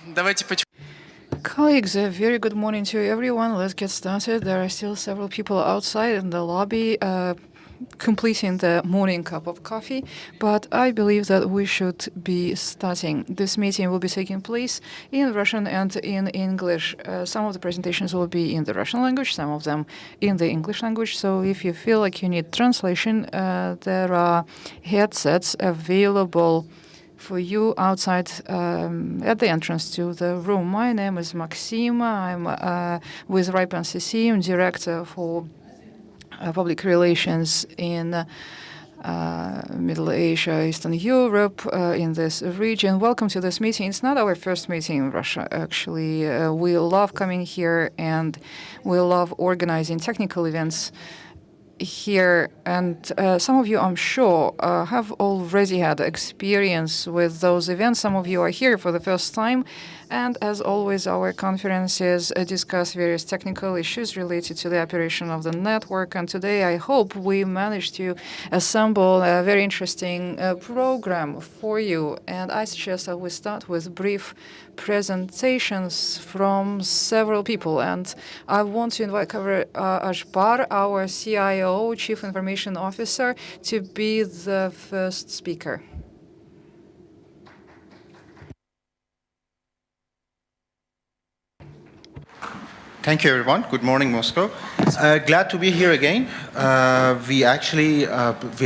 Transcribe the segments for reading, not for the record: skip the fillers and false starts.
Давайте Colleagues, a very good morning to everyone. Let's get started. There are still several people outside in the lobby completing the morning cup of coffee, but I believe that we should be starting. This meeting will be taking place in Russian and in English. Some of the presentations will be in the Russian language, some of them in the English language. So if you feel like you need translation, there are headsets available for you outside at the entrance to the room. My name is Maxima. I'm with RIPE NCC. I'm director for public relations in Middle Asia, Eastern Europe, in this region. Welcome to this meeting. It's not our first meeting in Russia, actually. We love coming here and we love organizing technical events here, and some of you, I'm sure, have already had experience with those events. Some of you are here for the first time, and as always, our conferences discuss various technical issues related to the operation of the network. And today, I hope we managed to assemble a very interesting program for you. And I suggest that we start with brief presentations from several people. And I want to invite Ashbar, our CIO, Chief Information Officer, to be the first speaker. Thank you, everyone. Good morning, Moscow. Glad to be here again. We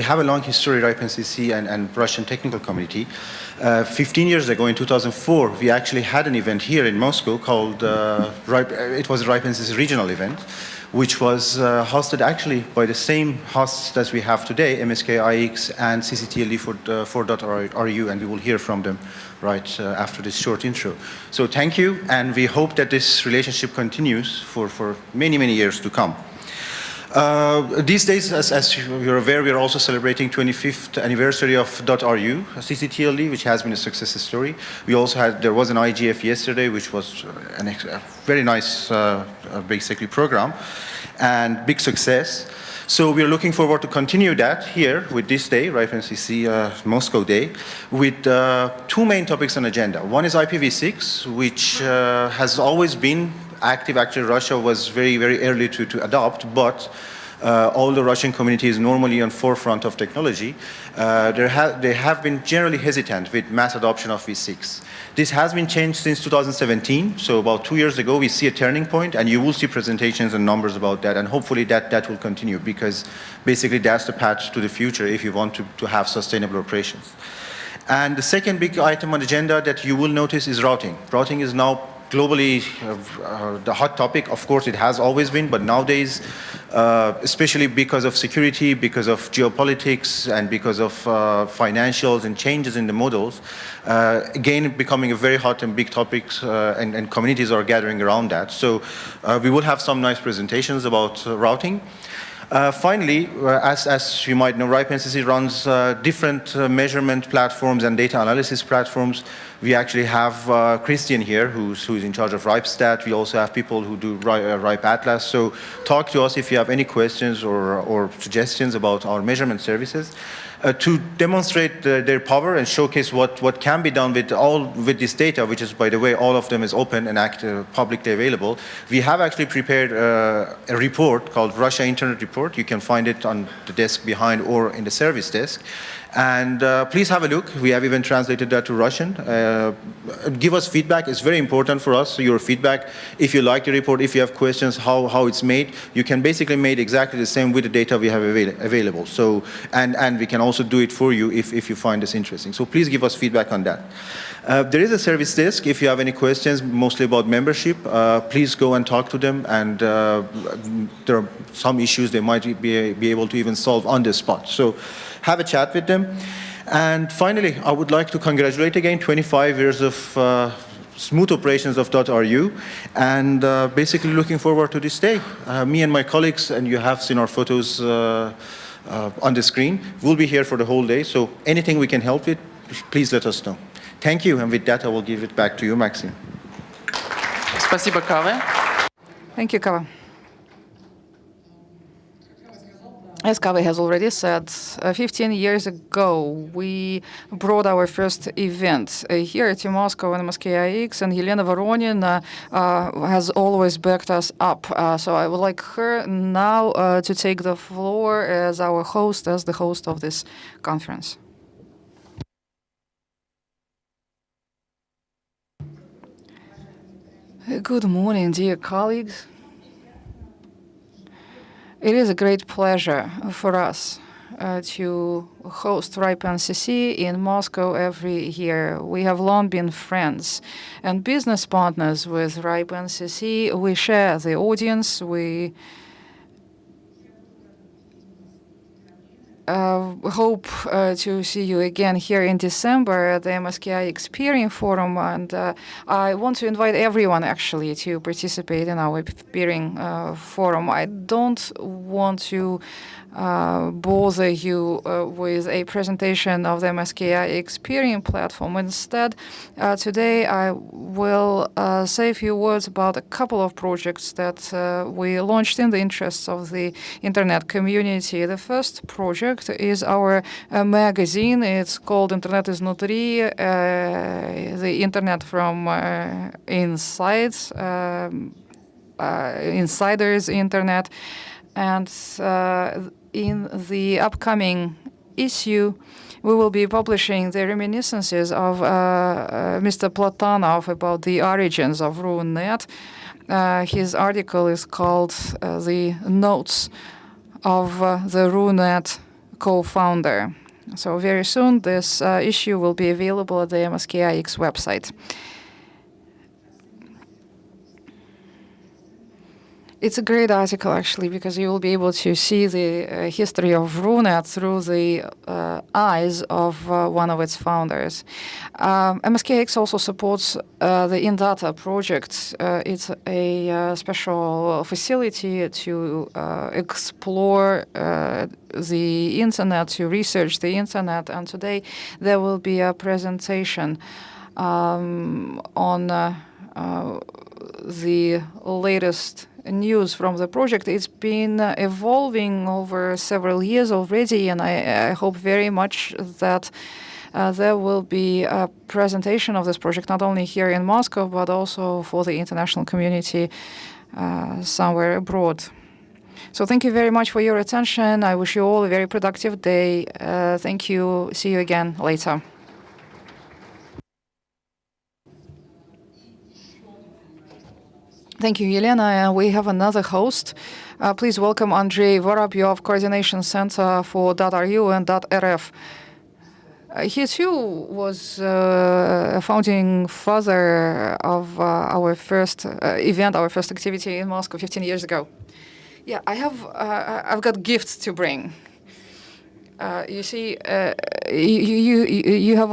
have a long history, RIPE NCC and Russian technical community. 15 years ago, in 2004, we actually had an event here in Moscow called it was a RIPE NCC regional event, which was hosted actually by the same hosts that we have today, MSK-IX and CCTLE 4.RU, and we will hear from them right after this short intro. So thank you, and we hope that this relationship continues for many, many years to come. These days, as you're aware, we are also celebrating 25th anniversary of .RU, CCTLE, which has been a success story. We also had, there was an IGF yesterday, which was a very nice, basically, program, and big success. So we are looking forward to continue that here with this day, RIPE NCC Moscow Day, with two main topics on agenda. One is IPv6, which has always been active. Actually, Russia was very, very early to adopt, but all the Russian community is normally on forefront of technology. They have been generally hesitant with mass adoption of V6. This has been changed since 2017, so about 2 years ago we see a turning point, and you will see presentations and numbers about that, and hopefully that will continue, because basically that's the path to the future if you want to have sustainable operations. And the second big item on the agenda that you will notice is routing. Routing is now globally the hot topic. Of course, it has always been, but nowadays, especially because of security, because of geopolitics, and because of financials and changes in the models, again, becoming a very hot and big topic, and communities are gathering around that. So we will have some nice presentations about routing. Finally, as you might know, RIPE NCC runs different measurement platforms and data analysis platforms. We actually have Christian here, who's in charge of RIPEstat. We also have people who do RIPE Atlas. So talk to us if you have any questions or suggestions about our measurement services. To demonstrate their power and showcase what can be done with this data, which is, by the way, all of them is open and publicly available. We have actually prepared a report called Russia Internet Report. You can find it on the desk behind or in the service desk. And please have a look. We have even translated that to Russian. Give us feedback. It's very important for us, your feedback. If you like the report, if you have questions how it's made, you can basically make exactly the same with the data we have available. So, and we can also do it for you if you find this interesting. So please give us feedback on that. There is a service desk. If you have any questions, mostly about membership, please go and talk to them. And there are some issues they might be able to even solve on the spot. So have a chat with them. And finally, I would like to congratulate again 25 years of smooth operations of .RU, and basically looking forward to this day. Me and my colleagues, and you have seen our photos on the screen, we'll be here for the whole day. So anything we can help with, please let us know. Thank you, and with that, I will give it back to you, Maxim. Спасибо, Kave. Thank you, Kava. As Kaveh has already said, 15 years ago, we brought our first event here to Moscow and MSKIX, and Elena Voronin has always backed us up. So I would like her now to take the floor as our host, as the host of this conference. Good morning, dear colleagues. It is a great pleasure for us to host RIPE NCC in Moscow every year. We have long been friends and business partners with RIPE NCC. We share the audience. We hope to see you again here in December at the MSKI Experience Forum, and I want to invite everyone actually to participate in our Experience Forum. I don't want to bother you with a presentation of the MSKI Experience platform. Instead, today I will say a few words about a couple of projects that we launched in the interests of the Internet community. The first project is our magazine. It's called Internet Iznutri, the Internet from insiders Internet. And in the upcoming issue, we will be publishing the reminiscences of Mr. Platonov about the origins of RUNET. His article is called The Notes of the RUNET Co-founder. So very soon this issue will be available at the MSKIX website. It's a great article, actually, because you will be able to see the history of RUNET through the eyes of one of its founders. MSKX also supports the InData project. It's a special facility to explore the Internet, to research the Internet. And today there will be a presentation on the latest news from the project. It's been evolving over several years already, and I hope very much that there will be a presentation of this project not only here in Moscow, but also for the international community somewhere abroad. So thank you very much for your attention. I wish you all a very productive day. Thank you. See you again later. Thank you, Yelena. We have another host. Please welcome Andrei Vorobyov, Coordination Center for .ru and .rf. He too was a founding father of our first event, our first activity in Moscow 15 years ago. Yeah, I've got gifts to bring. You see, you have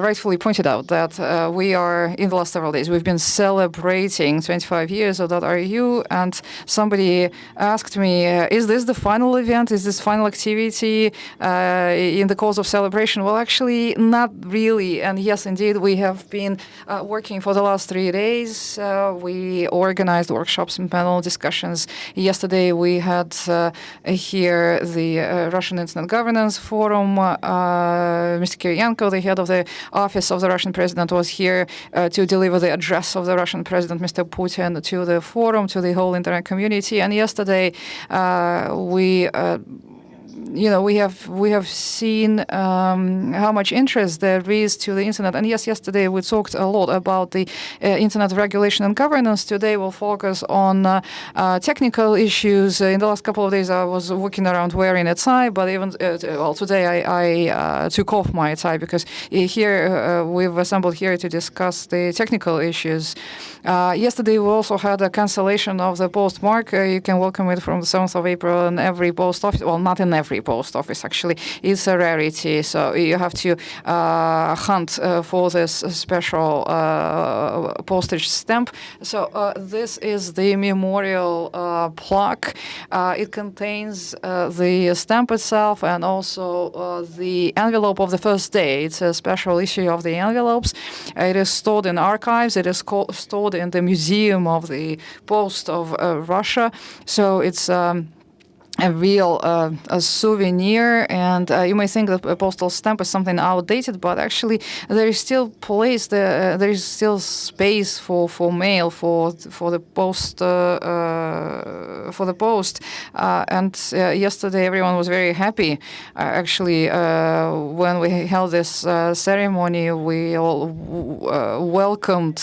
rightfully pointed out that we are, in the last several days, we've been celebrating 25 years of .ru, and somebody asked me, is this the final event? Is this final activity in the course of celebration? Well, actually, not really. And yes, indeed, we have been working for the last 3 days. We organized workshops and panel discussions. Yesterday, we had here the Russian Internet Governance Forum. Mr. Kiriyenko, the head of the office of the Russian president, was here to deliver the address of the Russian president, Mr. Putin, to the forum, to the whole internet community. And yesterday, we have seen how much interest there is to the internet. And yes, yesterday we talked a lot about the internet regulation and governance. Today we'll focus on technical issues. In the last couple of days I was walking around wearing a tie, but even today I took off my tie because here we've assembled here to discuss the technical issues. Yesterday we also had a cancellation of the postmark. You can welcome it from the 7th of April in every post office. Well, not in every post office, actually. It's a rarity, so you have to hunt for this special postage stamp. So this is the memorial plaque. It contains the stamp itself and also the envelope of the first day. It's a special issue of the envelopes. It is stored in archives. It is stored in the Museum of the Post of Russia. So it's a real a souvenir, and you may think that a postal stamp is something outdated, but actually there is still place, there is still space for mail, for the post, and yesterday everyone was very happy. Actually, when we held this ceremony, we all welcomed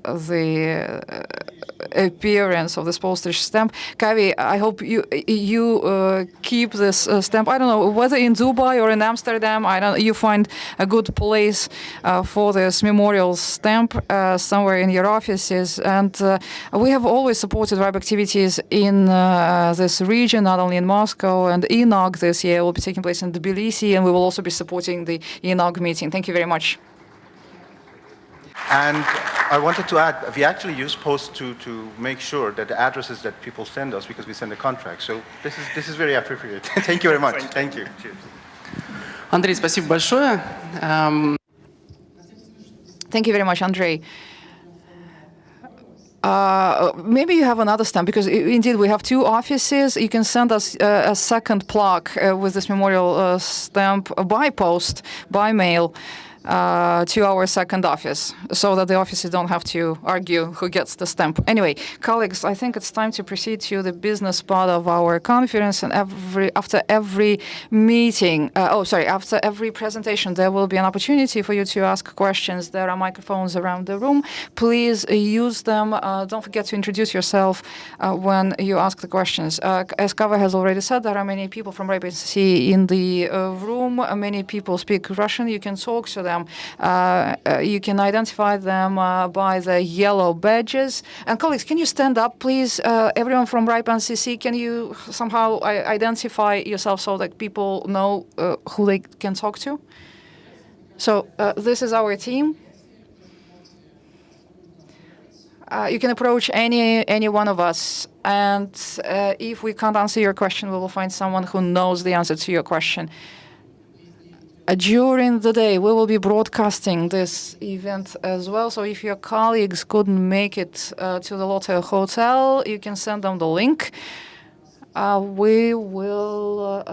the appearance of this postage stamp. Kavi, I hope you keep this stamp. I don't know whether in Dubai or in Amsterdam. You find a good place for this memorial stamp somewhere in your offices. And we have always supported RIPE activities in this region, not only in Moscow. And ENOG this year will be taking place in Tbilisi, and we will also be supporting the ENOG meeting. Thank you very much. And I wanted to add, we actually use post to make sure that the addresses that people send us, because we send a contract. So this is very appropriate. Thank you very much. Thank you. Cheers. Андрей, спасибо большое. Thank you very much, Andrei. Maybe you have another stamp, because indeed we have 2 offices. You can send us a second plaque with this memorial stamp by post, by mail, to our second office, so that the offices don't have to argue who gets the stamp. Anyway, colleagues, I think it's time to proceed to the business part of our conference. And after every meeting, after every presentation, there will be an opportunity for you to ask questions. There are microphones around the room. Please use them. Don't forget to introduce yourself when you ask the questions. As Kava has already said, there are many people from RIPE NCC in the room. Many people speak Russian. You can talk to them. You can identify them by the yellow badges. And colleagues, can you stand up, please? Everyone from RIPE NCC, can you somehow identify yourself so that people know who they can talk to? So this is our team. You can approach any one of us, and if we can't answer your question, we will find someone who knows the answer to your question. During the day, we will be broadcasting this event as well. So if your colleagues couldn't make it to the Lotte Hotel, you can send them the link. We will